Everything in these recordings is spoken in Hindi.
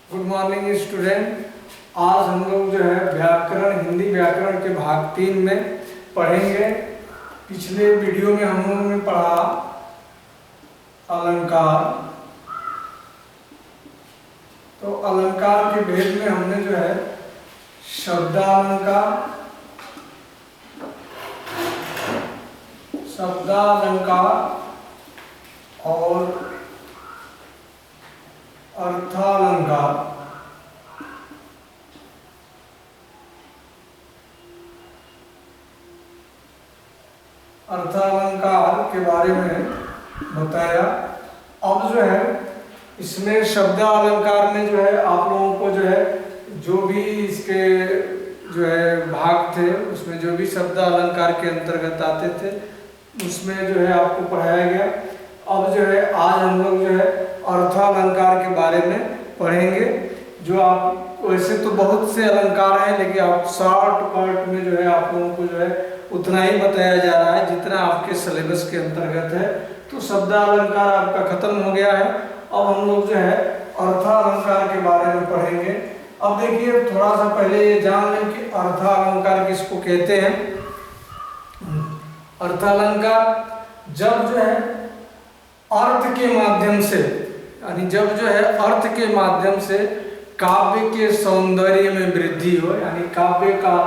Good morning student. आज हम लोग जो है व्याकरण, हिंदी व्याकरण के भाग 3 में पढ़ेंगे। पिछले वीडियो में हम लोगों ने पढ़ा अलंकार। तो अलंकार के भेद में हमने जो है शब्दालंकार, और अर्थालंकार। अर्थालंकार के बारे में बताया। अब जो है इसमें शब्दालंकार में जो है आप लोगों को जो है जो भी इसके जो है भाग थे उसमें जो भी शब्दालंकार के अंतर्गत आते थे उसमें जो है आपको पढ़ाया गया। अब जो है आज हम लोग जो है अर्थालंकार के बारे में पढ़ेंगे। जो आप वैसे तो बहुत से अलंकार हैं लेकिन आप शॉर्ट पार्ट में जो है आप लोगों को जो है उतना ही बताया जा रहा है जितना आपके सिलेबस के अंतर्गत है। तो शब्दालंकार आपका खत्म हो गया है। अब हम लोग जो है अर्थालंकार के बारे में पढ़ेंगे। अब देखिए थोड़ा सा पहले ये जान लें कि अर्थालंकार किसको कहते हैं। अर्थालंकार जब जो है अर्थ के माध्यम से, यानी जब जो है अर्थ के माध्यम से काव्य के सौंदर्य में वृद्धि हो, यानी काव्य का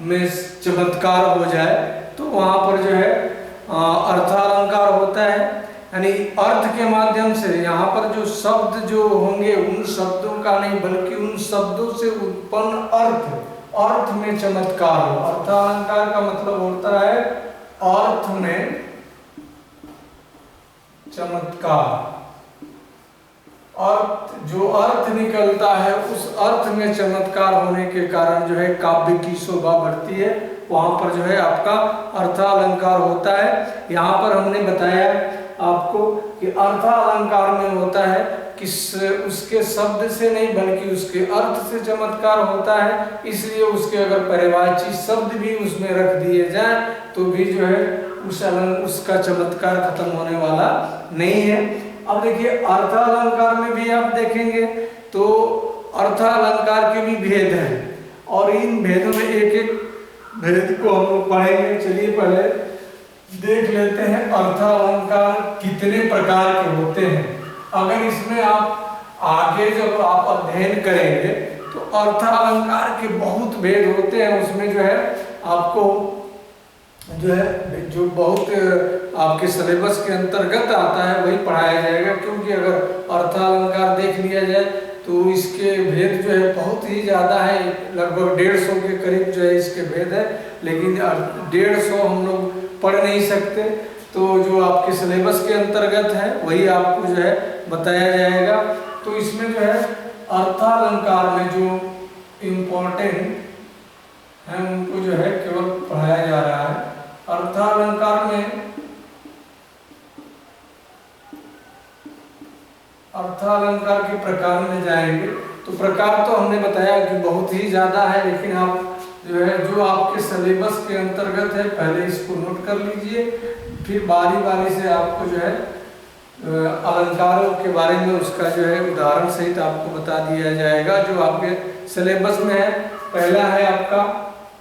में चमत्कार हो जाए तो वहाँ पर जो है अर्थालंकार होता है। यानी अर्थ के माध्यम से यहाँ पर जो शब्द जो होंगे उन शब्दों का नहीं बल्कि उन शब्दों से उत्पन्न अर्थ में चमत्कार हो। अर्थालंकार का मतलब होता है अर्थ में चमत्कार। अर्थ जो अर्थ निकलता है उस अर्थ में चमत्कार होने के कारण जो है काव्य की शोभा बढ़ती है, वहां पर जो है आपका अर्थालंकार होता है। यहाँ पर हमने बताया आपको कि अर्थालंकार में होता है कि उसके शब्द से नहीं बल्कि उसके अर्थ से चमत्कार होता है। इसलिए उसके अगर पर्यायवाची शब्द भी उसमें रख दिए जाए तो भी जो है उसका चमत्कार खत्म होने वाला नहीं है। अब देखिए अर्थालंकार में भी आप देखेंगे तो अर्थालंकार के भी भेद हैं और इन भेदों में एक एक भेद को हम लोग पढ़ेंगे। चलिए पहले देख लेते हैं अर्थालंकार कितने प्रकार के होते हैं। अगर इसमें आप आगे जब आप अध्ययन करेंगे तो अर्थालंकार के बहुत भेद होते हैं। उसमें जो है आपको जो है जो बहुत आपके सिलेबस के अंतर्गत आता है वही पढ़ाया जाएगा, क्योंकि अगर अर्थालंकार देख लिया जाए तो इसके भेद जो है बहुत ही ज़्यादा है। लगभग 150 के करीब जो है इसके भेद है, लेकिन 150 हम लोग पढ़ नहीं सकते। तो जो आपके सिलेबस के अंतर्गत है वही आपको जो है बताया जाएगा। तो इसमें जो है अर्थालंकार में जो इम्पोर्टेंट है उनको जो है केवल पढ़ाया जा रहा है। अर्थालंकार में अर्थालंकार के प्रकार में जाएंगे तो प्रकार तो हमने बताया कि बहुत ही ज़्यादा है, लेकिन आप जो है जो आपके सिलेबस के अंतर्गत है पहले इसको नोट कर लीजिए, फिर बारी बारी से आपको जो है अलंकारों के बारे में उसका जो है उदाहरण सहित आपको बता दिया जाएगा जो आपके सिलेबस में है। पहला है आपका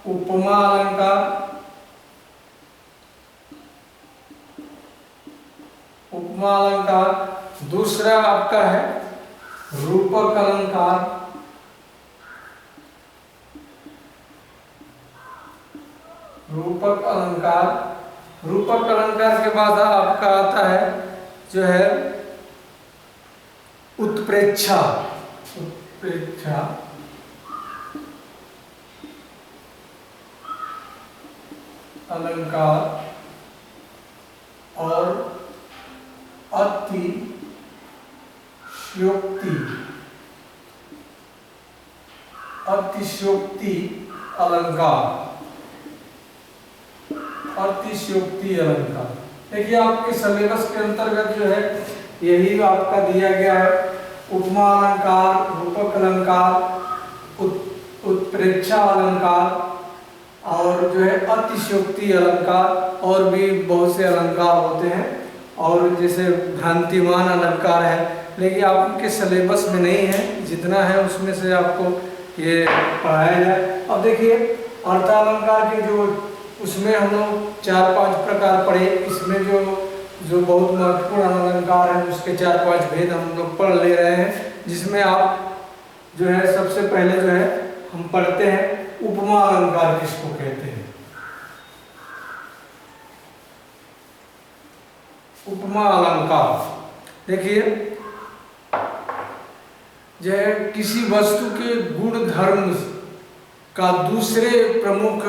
उपमा अलंकार। उपमा अलंकार। दूसरा आपका है रूपक अलंकार। रूपक अलंकार। रूपक अलंकार के बाद आपका आता है जो है उत्प्रेक्षा। उत्प्रेक्षा अलंकार और अतिशयोक्ति अलंकार। अतिशयोक्ति अलंकार देखिए आपके सिलेबस के अंतर्गत जो है यही आपका दिया गया है। उपमा अलंकार, रूपक अलंकार, उत्प्रेक्षा अलंकार और जो है अतिशयोक्ति अलंकार, और भी बहुत से अलंकार होते हैं। और जैसे भ्रांतिमान अलंकार है लेकिन आपके सिलेबस में नहीं है, जितना है उसमें से आपको ये पढ़ाया जाए। अब देखिए अर्थालंकार के जो उसमें हम लोग 4-5 प्रकार पढ़े, इसमें जो बहुत महत्वपूर्ण अलंकार है उसके 4-5 भेद हम लोग पढ़ ले रहे हैं, जिसमें आप जो है सबसे पहले जो है हम पढ़ते हैं उपमा अलंकार किसको कहते हैं। उपमा अलंकार देखिए जो है किसी वस्तु के गुण धर्म का दूसरे प्रमुख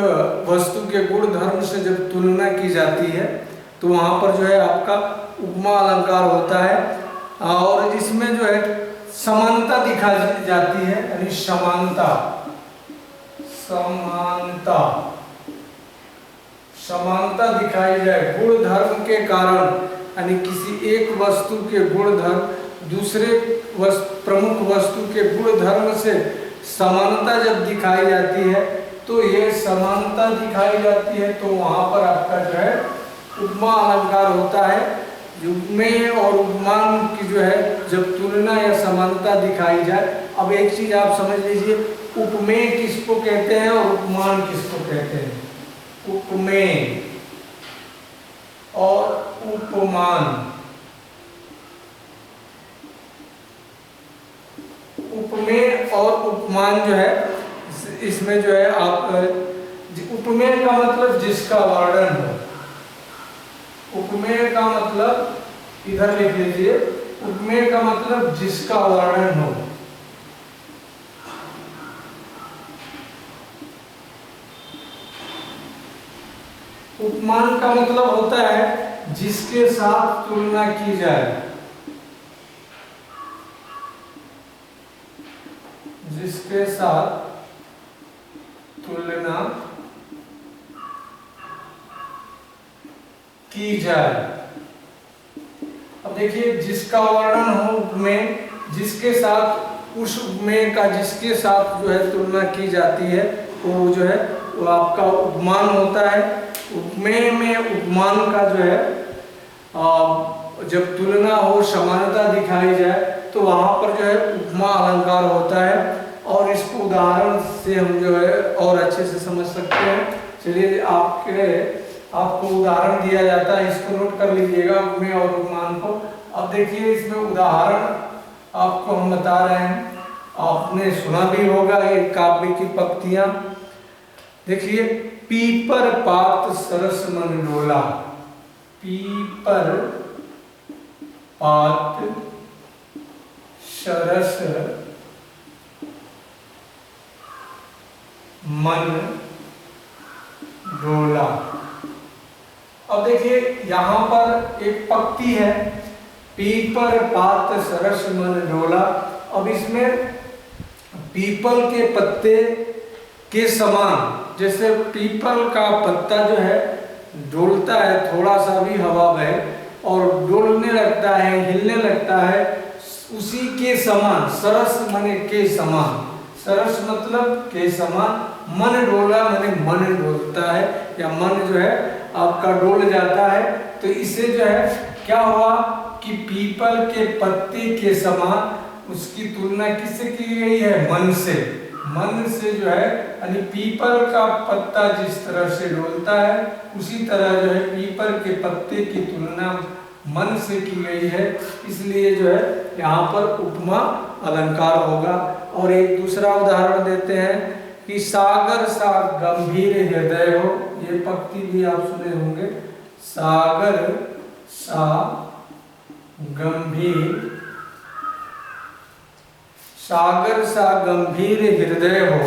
वस्तु के गुण धर्म से जब तुलना की जाती है तो वहाँ पर जो है आपका उपमा अलंकार होता है, और इसमें जो है समानता दिखाई जाती है, यानी समानता दिखाई जाए गुण धर्म के कारण, यानी किसी एक वस्तु के गुण धर्म दूसरे प्रमुख वस्तु के गुण धर्म से समानता जब दिखाई जाती है तो ये समानता दिखाई जाती है तो वहाँ पर आपका जो है उपमा अलंकार होता है। उपमेय और उपमान की जो है जब तुलना या समानता दिखाई जाए। अब एक चीज आप समझ लीजिए, उपमेय किसको कहते हैं और उपमान किसको कहते हैं। उपमेय और उपमान, उपमेय और उपमान जो है इसमें जो है आप उपमेय का मतलब जिसका वर्णन हो, उपमेय का मतलब इधर लिख लीजिए, उपमेय का मतलब जिसका वर्णन हो। उपमान का मतलब होता है जिसके साथ तुलना की जाए, जिसके साथ तुलना की जाए। अब देखिए जिसका वर्णन हो उपमेय, जिसके साथ उस उपमेय का जिसके साथ जो है तुलना की जाती है वो जो है वो आपका उपमान होता है। उपमेय में उपमान का जो है जब तुलना हो समानता दिखाई जाए तो वहाँ पर जो है उपमा अलंकार होता है, और इसको उदाहरण से हम जो है और अच्छे से समझ सकते हैं। चलिए आपको उदाहरण दिया जाता है, इसको नोट कर लीजिएगा उपमेय और उपमान को। अब देखिए इसमें उदाहरण आपको हम बता रहे हैं, आपने सुना भी होगा ये काव्य की पंक्तियां। देखिए पीपर पात सरस मन डोला, पीपर पात सरस मन डोला। अब देखिए यहाँ पर एक पंक्ति है, पीपर पात सरस मन डोला। अब इसमें पीपल के पत्ते के समान, जैसे पीपल का पत्ता जो है डोलता है, थोड़ा सा भी हवा बहे और डोलने लगता है, हिलने लगता है, उसी के समान, सरस माने के समान, सरस मतलब के समान, मन डोला माने मन डोलता है या मन जो है आपका डोल जाता है। तो इससे जो है क्या हुआ कि पीपल के पत्ते के समान उसकी तुलना किससे की गई है, मन से। मन से जो है यानी पीपल का पत्ता जिस तरह से डोलता है उसी तरह जो है पीपल के पत्ते की तुलना मन से की गई है, इसलिए जो है यहाँ पर उपमा अलंकार होगा। और एक दूसरा उदाहरण देते हैं कि सागर सा गंभीर हृदय हो, ये पंक्ति भी आप सुने होंगे, सागर सा गंभीर, सागर सा गंभीर हृदय हो,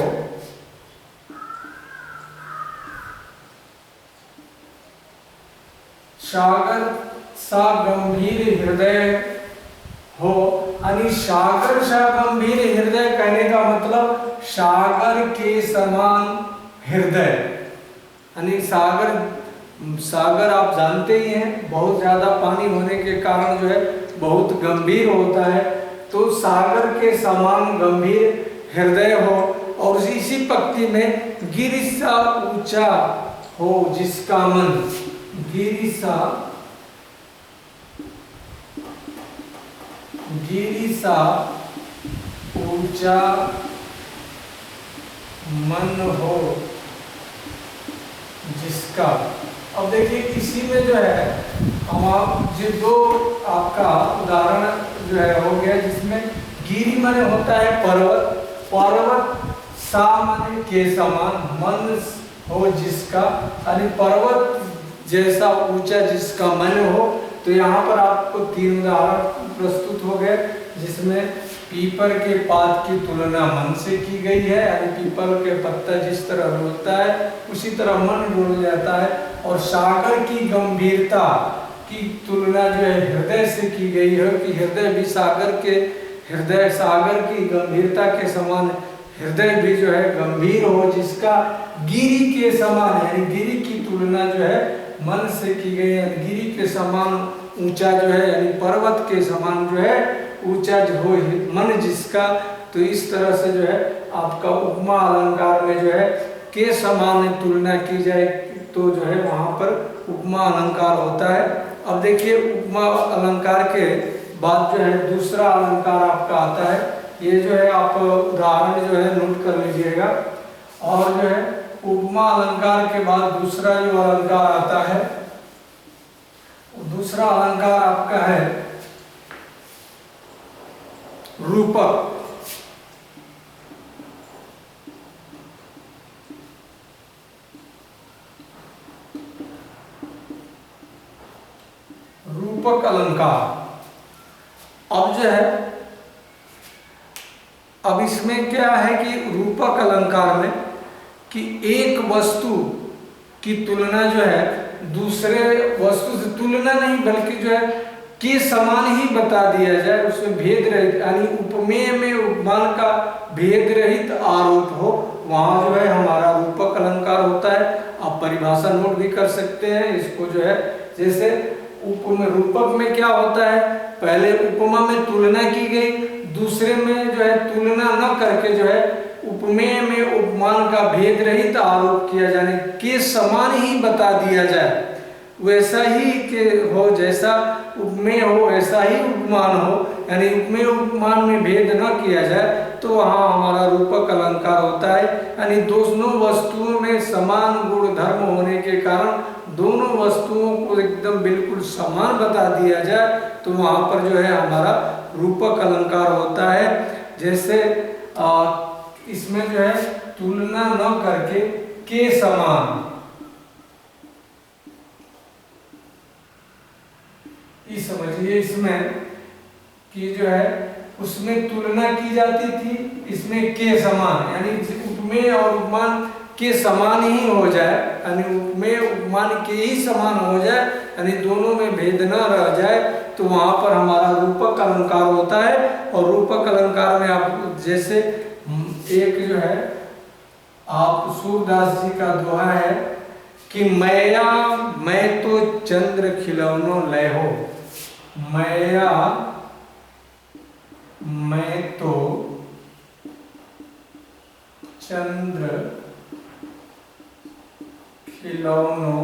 सागर सा गंभीर हृदय हो, यानी सागर सा गंभीर हृदय कहने का मतलब सागर के समान हृदय, यानी सागर आप जानते ही हैं बहुत ज्यादा पानी होने के कारण जो है बहुत गंभीर होता है, तो सागर के समान गंभीर हृदय हो। और इसी पंक्ति में गिरि सा ऊंचा हो जिसका मन, गिरि सा गिरी सा ऊंचा मन हो जिसका। अब देखिए इसी में जो है हम आप जो दो आपका उदाहरण जो है हो गया, जिसमें गिरी माने होता है पर्वत, पर्वत सा माने के समान, मन हो जिसका, यानी पर्वत जैसा ऊंचा जिसका मन हो। तो यहाँ पर आपको 3 उदाहरण प्रस्तुत हो गए, जिसमें पीपल के पात की तुलना मन से की गई है, यानी पीपल के पत्ता जिस तरह डोलता है उसी तरह मन डोल जाता है। और सागर की गंभीरता की तुलना जो है हृदय से की गई है, कि हृदय भी सागर के, हृदय सागर की गंभीरता के समान हृदय भी जो है गंभीर हो जिसका, गिरी के समान, यानी गिरी की तुलना जो है मन से की गई है, गिरी के समान ऊंचा जो है, यानी पर्वत के समान जो है ऊंचा जो हो मन जिसका। तो इस तरह से जो है आपका उपमा अलंकार में जो है के समान तुलना की जाए तो जो है वहां पर उपमा अलंकार होता है। अब देखिए उपमा अलंकार के बाद जो है दूसरा अलंकार आपका आता है। ये जो है आप उदाहरण जो है नोट कर लीजिएगा। और जो है उपमा अलंकार के बाद दूसरा जो अलंकार आता है, दूसरा अलंकार आपका है रूपक। रूपक अलंकार। अब जो है अब इसमें क्या है कि रूपक अलंकार में कि एक वस्तु की तुलना जो है दूसरे वस्तु से, तुलना नहीं बल्कि जो है के समान ही बता दिया जाए, उसमें भेद रहित, यानी उपमेय में उपमान का भेद रहित आरोप हो, वहां जो है हमारा रूपक अलंकार होता है। आप परिभाषा नोट भी कर सकते हैं इसको जो है, जैसे उपमेय रूपक में क्या होता है, पहले उपमा में तुलना की गई, दूसरे में जो है तुलना न करके जो है उपमेय में उपमान का भेद रहित आरोप किया जाने, के समान ही बता दिया जाए, वैसा ही के हो जैसा उपमेय हो वैसा ही उपमान हो, यानी उपमेय उपमान में भेद न किया जाए, तो वहाँ हमारा रूपक अलंकार होता है। यानी दोनों वस्तुओं में समान गुण धर्म होने के कारण दोनों वस्तुओं को एकदम बिल्कुल समान बता दिया जाए, तो वहाँ पर जो है हमारा रूपक अलंकार होता है। जैसे इसमें जो है तुलना न करके के समान, समझिए इसमें कि जो है उसमें तुलना की जाती थी, इसमें के समान, यानी उपमेय और उपमान के समान ही हो जाए, यानी उपमेय उपमान के ही समान हो जाए, यानी दोनों में भेद न रह जाए, तो वहां पर हमारा रूपक अलंकार होता है। और रूपक अलंकार में आप जैसे एक जो है आप सूरदास जी का दोहा है कि मैया मैं तो चंद्र खिलौनो लय हो, मैया मैं तो चंद्र खिलौनो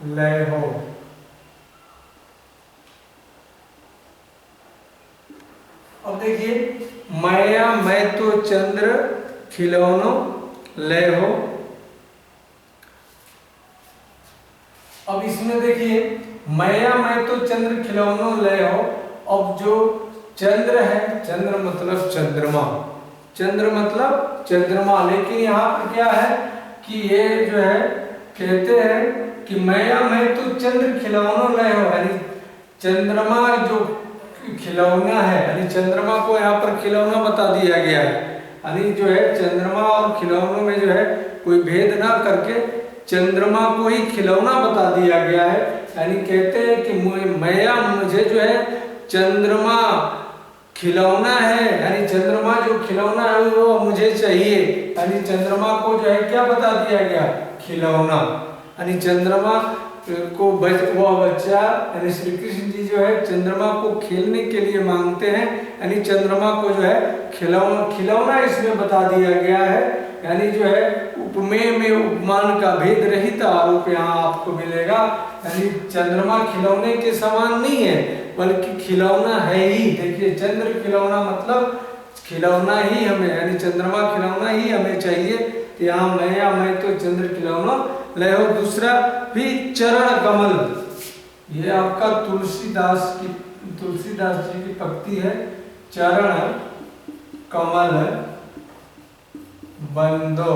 लय हो। अब देखिए मैया मैं तो चंद्र खिलौनो लय हो। अब इसमें देखिए मैया मैं तो चंद्र खिलौनो लय हो। अब जो चंद्र है, चंद्र मतलब चंद्रमा, चंद्र मतलब चंद्रमा, लेकिन यहाँ पर क्या है कि ये जो है कहते हैं कि मैया मैं तो चंद्र खिलौनो लय हो, यानी चंद्रमा जो खिलौना है, यानी चंद्रमा को यहाँ पर खिलौना बता दिया गया है, यानी जो है चंद्रमा और खिलौनों में जो है कोई भेद ना करके चंद्रमा को ही खिलौना बता दिया गया है। यानी कहते हैं कि मैया मुझे जो है चंद्रमा खिलौना है, यानी चंद्रमा जो खिलौना है वो मुझे चाहिए, यानी चंद्रमा को जो है क्या बता दिया गया, खिलौना, यानी चंद्रमा वह बच्चा यानी श्री कृष्ण जी जो है चंद्रमा को खेलने के लिए मांगते हैं, यानी चंद्रमा को जो है खिलौना इसमें बता दिया गया है। यानी जो है उपमेय में उपमान का भेद रहित आरोप यहाँ आपको मिलेगा। यानी चंद्रमा खिलौने के समान नहीं है बल्कि खिलौना है ही। देखिए चंद्र खिलौना मतलब खिलौना ही हमें, यानी चंद्रमा खिलौना ही हमें चाहिए। यहाँ मैं तो चंद्र खिलौना ले हो। दूसरा भी चरण कमल, ये आपका तुलसीदास जी की पंक्ति है। चरण कमल बंदो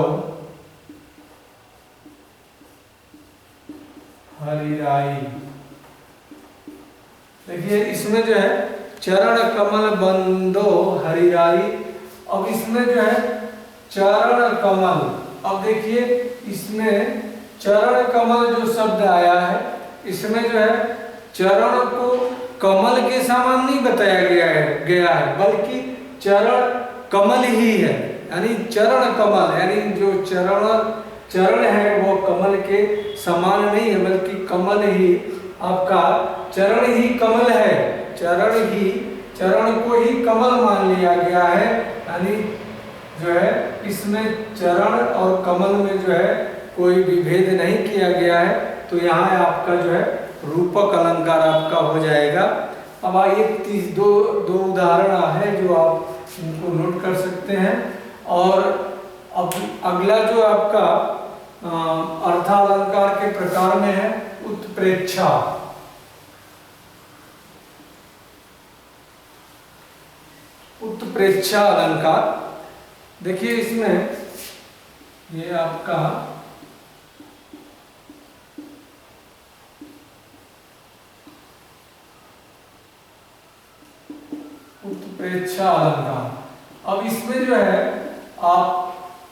हरिराई। देखिए इसमें जो है चरण कमल बंदो हरिराई। अब इसमें जो है चरण कमल, अब देखिए इसमें चरण कमल जो शब्द आया है इसमें जो है चरण को कमल के समान नहीं बताया गया है बल्कि चरण कमल ही है। यानी चरण कमल यानी जो चरण है वो कमल के समान नहीं है बल्कि कमल ही आपका चरण ही कमल है। चरण को ही कमल मान लिया गया है। यानी जो है इसमें चरण और कमल में जो है कोई विभेद नहीं किया गया है। तो यहाँ आपका जो है रूपक अलंकार आपका हो जाएगा। अब आइए दो उदाहरण है जो आप इनको नोट कर सकते हैं। और अब अगला जो आपका अर्थालंकार के प्रकार में है उत्प्रेक्षा। उत्प्रेक्षा अलंकार, देखिए इसमें ये आपका उत्प्रेक्षा अलंकार। अब इसमें जो है आप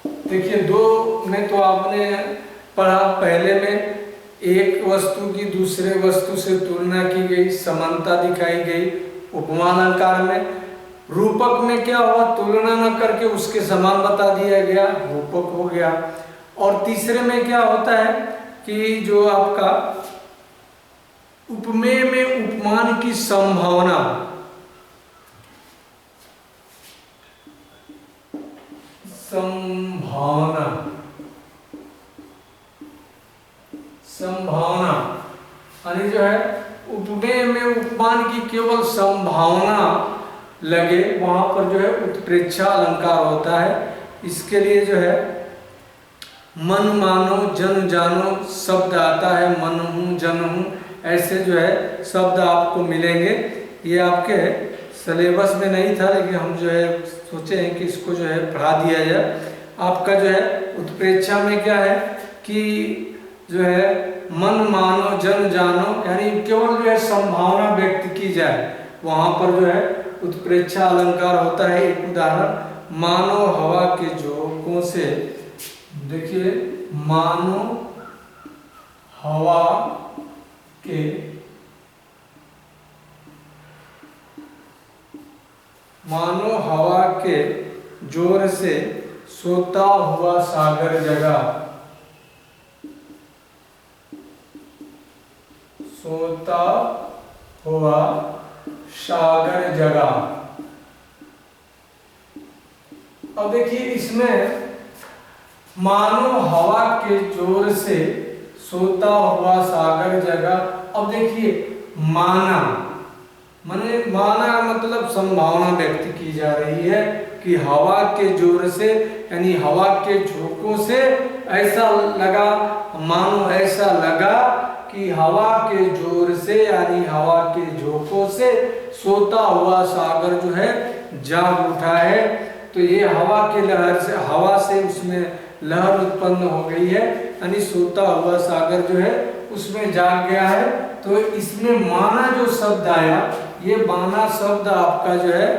देखिए दो में तो आपने पढ़ा, पहले में एक वस्तु की दूसरे वस्तु से तुलना की गई, समानता दिखाई गई उपमा अलंकार में। रूपक में क्या हुआ, तुलना न करके उसके समान बता दिया गया, रूपक हो गया। और तीसरे में क्या होता है कि जो आपका उपमेय में उपमान की संभावना, यानी जो है उपमेय में उपमान की केवल संभावना लगे वहां पर जो है उत्प्रेक्षा अलंकार होता है। इसके लिए जो है मन मानो जन जानो शब्द आता है, मन हूँ जन हूँ, ऐसे जो है शब्द आपको मिलेंगे। ये आपके सिलेबस में नहीं था लेकिन हम जो है सोचे हैं कि इसको जो है पढ़ा दिया जाए। आपका जो है उत्प्रेक्षा में क्या है कि जो है मन मानो जन जानो, यानी केवल जो है संभावना व्यक्त की जाए, वहां पर जो है उत्प्रेक्षा अलंकार होता है। एक उदाहरण, मानो हवा के झोंकों से, देखिए मानो हवा के जोर से सोता हुआ सागर जगा, सोता हुआ सागर जगा। अब देखिए इसमें मानो हवा के जोर से सोता हुआ सागर जगा। अब देखिए माना मतलब संभावना व्यक्त की जा रही है कि हवा के जोर से, यानी हवा के झोंकों से ऐसा लगा, मानो ऐसा लगा कि हवा के जोर से यानी हवा के झोंकों से सोता हुआ सागर जो है जाग उठा है। तो ये हवा के लहर से, हवा से उसमें लहर उत्पन्न हो गई है, यानी सोता हुआ सागर जो है उसमें जाग गया है। तो इसमें माना जो शब्द आया, ये माना शब्द आपका जो है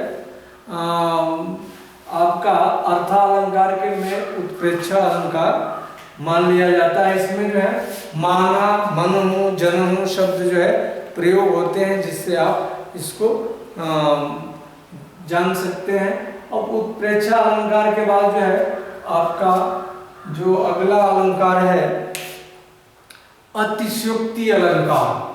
आपका अर्थालंकार के में उत्प्रेक्षा अलंकार मान लिया जाता है। इसमें जो है माना, मनहु, जनहु शब्द जो है प्रयोग होते हैं, जिससे आप इसको जान सकते हैं। अब उत्प्रेक्षा अलंकार के बाद जो है आपका जो अगला अलंकार है अतिशयोक्ति अलंकार।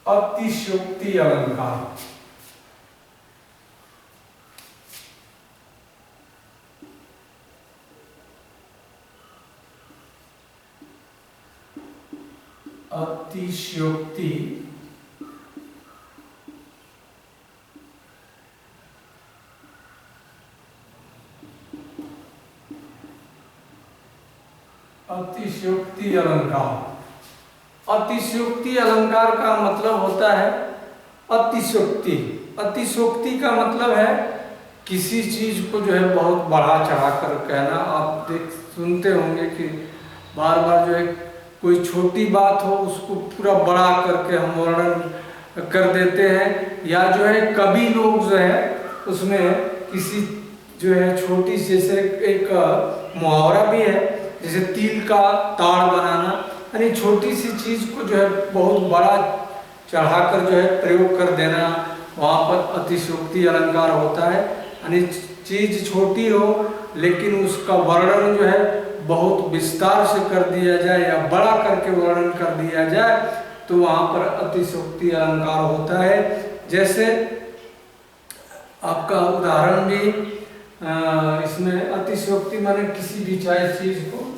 अतिशयोक्ति अलंकार। अतिशयोक्ति अतिशयोक्ति अलंकार। अतिशयोक्ति अलंकार का मतलब होता है अतिशयोक्ति। अतिशयोक्ति का मतलब है किसी चीज को जो है बहुत बढ़ा चढ़ा कर कहना। आप सुनते होंगे कि बार बार जो है कोई छोटी बात हो उसको पूरा बड़ा करके हम वर्णन कर देते हैं, या जो है कवि लोग जो है उसमें किसी जो है छोटी सी, जैसे एक मुहावरा भी है, जैसे तिल का ताड़ बनाना, यानी छोटी सी चीज को जो है बहुत बड़ा चढ़ाकर जो है प्रयोग कर देना, वहाँ पर अतिशयोक्ति अलंकार होता है। यानी चीज छोटी हो लेकिन उसका वर्णन जो है बहुत विस्तार से कर दिया जाए या बड़ा करके वर्णन कर दिया जाए तो वहाँ पर अतिशयोक्ति अलंकार होता है। जैसे आपका उदाहरण भी इसमें अतिशयोक्ति माने किसी भी चाहे चीज को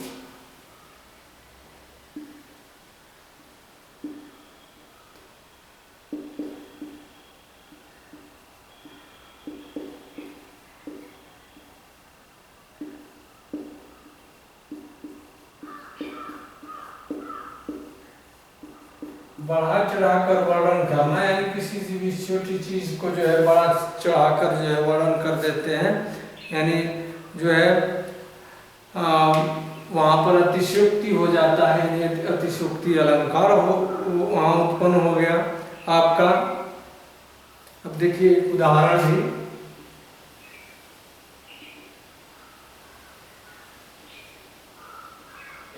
बढ़ा चढ़ाकर वर्णन करना, यानी किसी भी छोटी चीज को जो है बड़ा चढ़ाकर जो है वर्णन कर देते हैं, यानी जो है वहाँ पर अतिशयोक्ति हो जाता है, यानी अतिशयोक्ति अलंकार हो वहाँ उत्पन्न हो गया आपका। अब देखिए एक उदाहरण भी,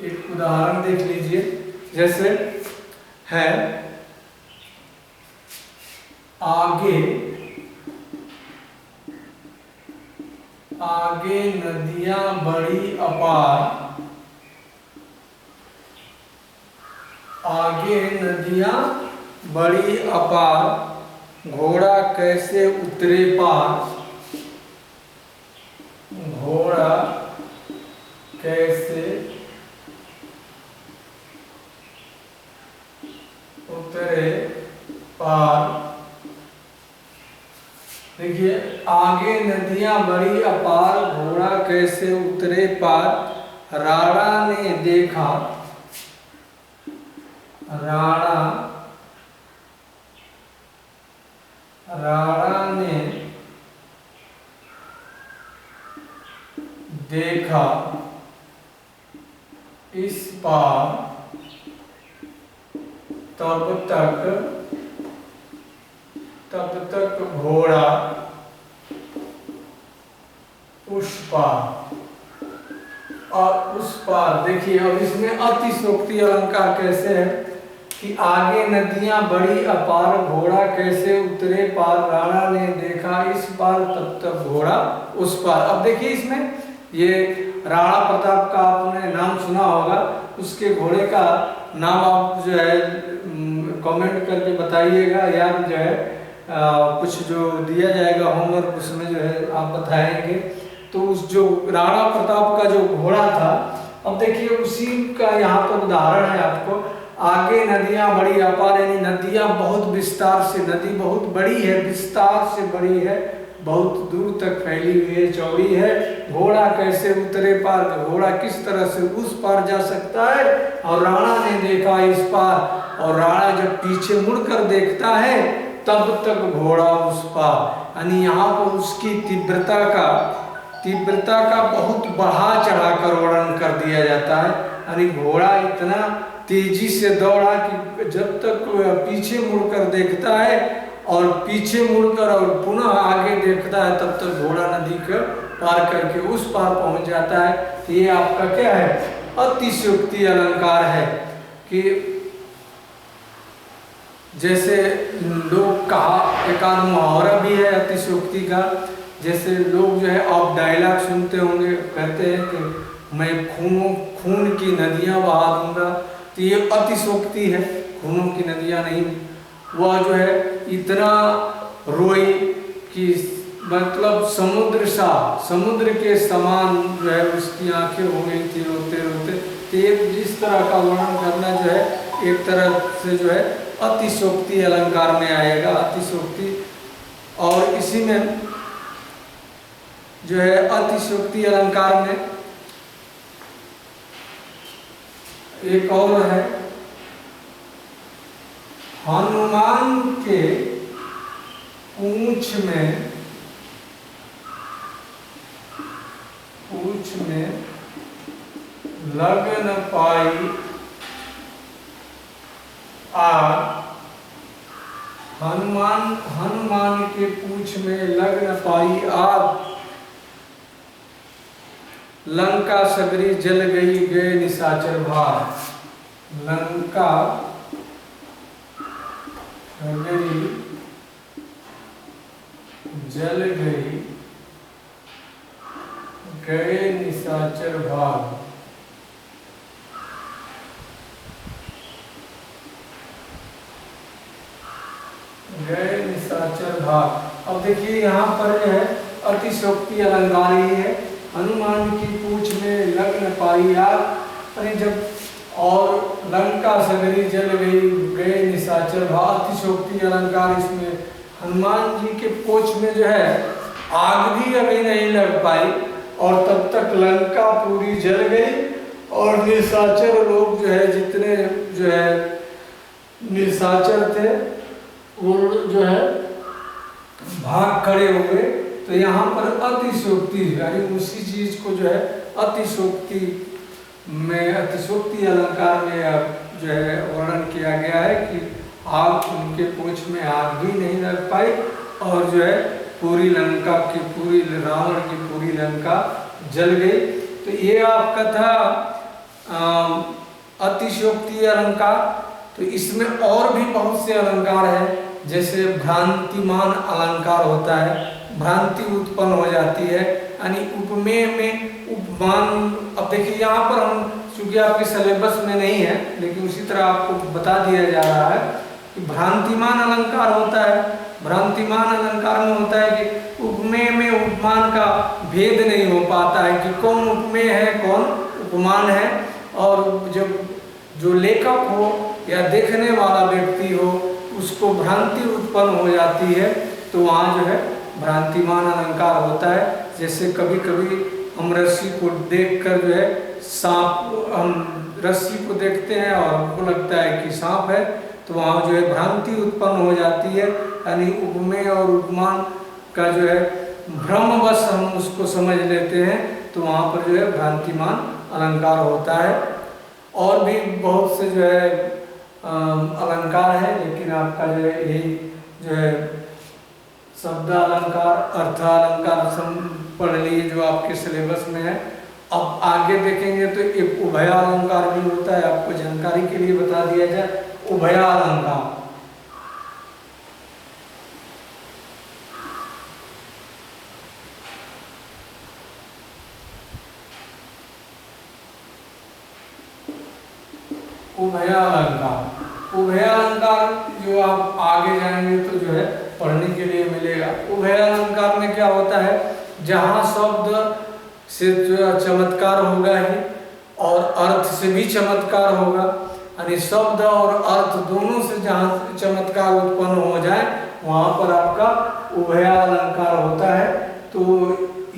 एक उदाहरण देख लीजिए। जैसे है आगे आगे नदियां बड़ी अपार, आगे नदियां बड़ी अपार, घोड़ा कैसे उतरे पार, घोड़ा कैसे उतरे पार। देखिए आगे नदियां बड़ी अपार, घोड़ा कैसे उतरे पार, राणा ने देखा, राणा ने देखा इस पार, तब तक घोड़ा उस पार और उस पार। देखिए अब इसमें अतिशयोक्ति अलंकार कैसे है कि आगे नदियां बड़ी अपार, घोड़ा कैसे उतरे पार, राणा ने देखा इस पार, तब तक घोड़ा उस पार। अब देखिए इसमें ये राणा प्रताप का आपने नाम सुना होगा, उसके घोड़े का नाम आप जो है कमेंट करके बताइएगा, या जो है कुछ जो दिया जाएगा होमवर्क उसमें जो है आप बताएंगे। तो उस जो राणा प्रताप का जो घोड़ा था, अब देखिए उसी का यहाँ पर उदाहरण है आपको। आगे नदियां बड़ी अपार, यानी नदियां बहुत विस्तार से, नदी बहुत बड़ी है, विस्तार से बड़ी है, बहुत दूर तक फैली हुई है, चौड़ी है। घोड़ा कैसे उतरे पार, घोड़ा किस तरह से उस पार जा सकता है। और राणा ने देखा इस पार, और राणा जब पीछे मुड़कर देखता है तब तक घोड़ा उस पार। यानी यहाँ पर उसकी तीव्रता का बहुत बढ़ा चढ़ाकर वर्णन कर दिया जाता है। यानी घोड़ा इतना तेजी से दौड़ा कि जब तक पीछे मुड़कर देखता है और पीछे मुड़कर और पुनः आगे देखता है तब तक घोड़ा नदी को पार करके उस पार पहुंच जाता है। तो ये आपका क्या है, अतिशयोक्ति अलंकार है। कि जैसे लोग कहा, एक आध मुहावरा भी है अतिशयोक्ति का जैसे लोग जो है आप डायलॉग सुनते होंगे, कहते हैं कि मैं खून की नदियां बहा दूंगा, तो ये अतिशोक्ति है, खूनों की नदियां नहीं। वह जो है इतना रोई कि मतलब समुद्र के समान जो है उसकी आंखें हो गई थी रोते रोते। तो इस तरह का वर्णन करना जो है एक तरह से जो है अतिशोक्ति अलंकार में आएगा, अतिशोक्ति। और इसी में जो है अतिशोक्ति अलंकार में एक और है, हनुमान के पूंछ में लग न पाई आग। हनुमान के पूंछ में लग न पाई आग, लंका सगरी जल गई गए निशाचर भाग। लंका सगरी जल गई गए निशाचर भाग। गए निशाचर भाग। अब देखिए यहाँ पर जो है अतिशोक्ति अलंकार ही है। हनुमान की पूंछ में लग न पाई आग, अरे जब और लंका सगरी जल गई गए निशाचर भाग। अतिशोक्ति अलंकार इसमें हनुमान जी के पूंछ में जो है आग भी अभी नहीं लग पाई और तब तक लंका पूरी जल गई और निशाचर लोग जो है जितने जो है निशाचर थे वो जो है भाग खड़े हो गए। तो यहाँ पर अतिशोक्ति यानी उसी चीज को जो है अतिशोक्ति में, अतिशोक्ति अलंकार में जो है वर्णन किया गया है कि आग, उनके पूंछ में आग भी नहीं लग पाई और जो है पूरी लंका की, पूरी रावण की पूरी लंका जल गई। तो ये आपका था अतिशोक्ति अलंकार। तो इसमें और भी बहुत से अलंकार है, जैसे भ्रांतिमान अलंकार होता है, भ्रांति उत्पन्न हो जाती है यानी उपमेय में उपमान। अब देखिए यहाँ पर हम चूंकि आपके सिलेबस में नहीं है लेकिन उसी तरह आपको बता दिया जा रहा है कि भ्रांतिमान अलंकार होता है। भ्रांतिमान अलंकार में होता है कि उपमेय में उपमान का भेद नहीं हो पाता है कि कौन उपमेय है कौन उपमान है, और जब जो लेखक हो या देखने वाला व्यक्ति हो उसको भ्रांति उत्पन्न हो जाती है तो वहाँ जो है भ्रांतिमान अलंकार होता है। जैसे कभी कभी हम रस्सी को देखकर जो है सांप, हम रस्सी को देखते हैं और हमको लगता है कि सांप है, तो वहाँ जो है भ्रांति उत्पन्न हो जाती है यानी उपमेय और उपमान का जो है भ्रमवश हम उसको समझ लेते हैं, तो वहाँ पर जो है भ्रांतिमान अलंकार होता है। और भी बहुत से जो है अलंकार है, लेकिन आपका जो है यही जो है शब्द अलंकार, अर्थ अलंकार पढ़ लिए जो आपके सिलेबस में है। अब आगे देखेंगे तो एक उभय अलंकार भी होता है, आपको जानकारी के लिए बता दिया जाए। उभय अलंकार उभय अलंकार, उभय अलंकार जो आप आगे जाएंगे तो जो है पढ़ने के लिए मिलेगा। उभय अलंकार में क्या होता है, जहाँ शब्द से जो चमत्कार होगा ही और अर्थ से भी चमत्कार होगा, यानी शब्द और अर्थ दोनों से जहाँ चमत्कार उत्पन्न हो जाए वहाँ पर आपका उभय अलंकार होता है। तो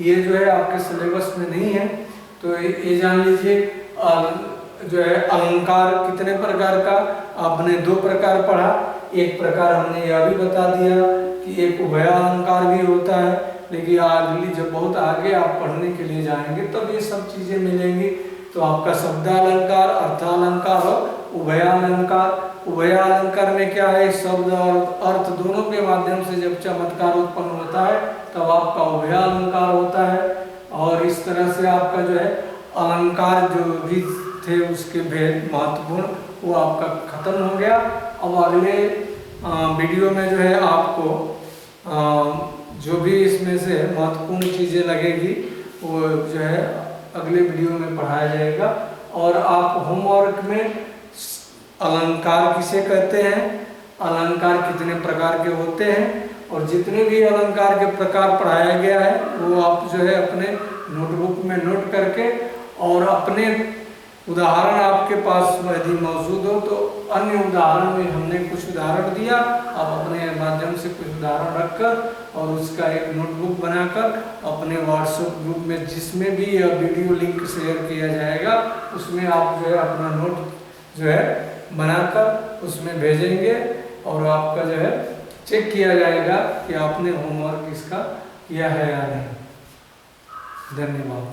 ये जो है आपके सिलेबस में नहीं है, तो ये जान लीजिए। जो है अलंकार कितने प्रकार का, आपने दो प्रकार पढ़ा। एक प्रकार हमने यह भी बता दिया कि एक उभय अलंकार भी होता है, लेकिन अगली जब बहुत आगे आप पढ़ने के लिए जाएंगे तब ये सब चीज़ें मिलेंगी। तो आपका शब्द अलंकार, अर्थ अलंकार और उभय अलंकार। उभय अलंकार में क्या है, शब्द और अर्थ दोनों के माध्यम से जब चमत्कार उत्पन्न होता है तब आपका उभय अलंकार होता है। और इस तरह से आपका जो है अलंकार जो भी थे उसके भेद महत्वपूर्ण वो आपका खत्म हो गया। अब अगले वीडियो में जो है आपको जो भी इसमें से महत्वपूर्ण चीज़ें लगेगी वो जो है अगले वीडियो में पढ़ाया जाएगा। और आप होमवर्क में अलंकार किसे कहते हैं, अलंकार कितने प्रकार के होते हैं, और जितने भी अलंकार के प्रकार पढ़ाया गया है वो आप जो है अपने नोटबुक में नोट करके, और अपने उदाहरण आपके पास यदि मौजूद हो तो अन्य उदाहरण में हमने कुछ उदाहरण दिया, आप अपने माध्यम से कुछ उदाहरण रखकर और उसका एक नोटबुक बनाकर अपने व्हाट्सएप ग्रुप में जिसमें भी यह वीडियो लिंक शेयर किया जाएगा उसमें आप जो है अपना नोट जो है बनाकर उसमें भेजेंगे, और आपका जो है चेक किया जाएगा कि आपने होमवर्क इसका किया है या नहीं। धन्यवाद।